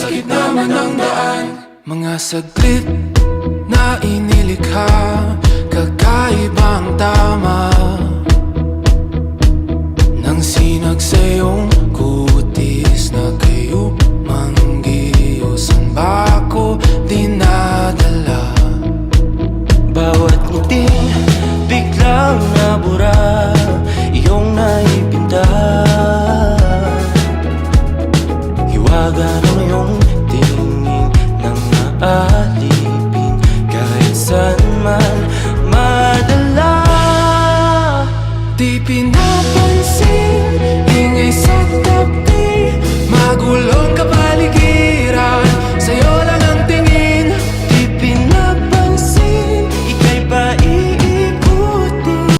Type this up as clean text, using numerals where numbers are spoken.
gitna man ng daan. Mga saglit na inilikha, kakaibang tama nang sinag sa iyong kutis na kayo manggiyosan ba ako dinadala? Bawat ngiting biglang nabura, iyong naipinta. Hiwaga ng iyong tingin nang maalipin, kahit saan man madala. Di pinapa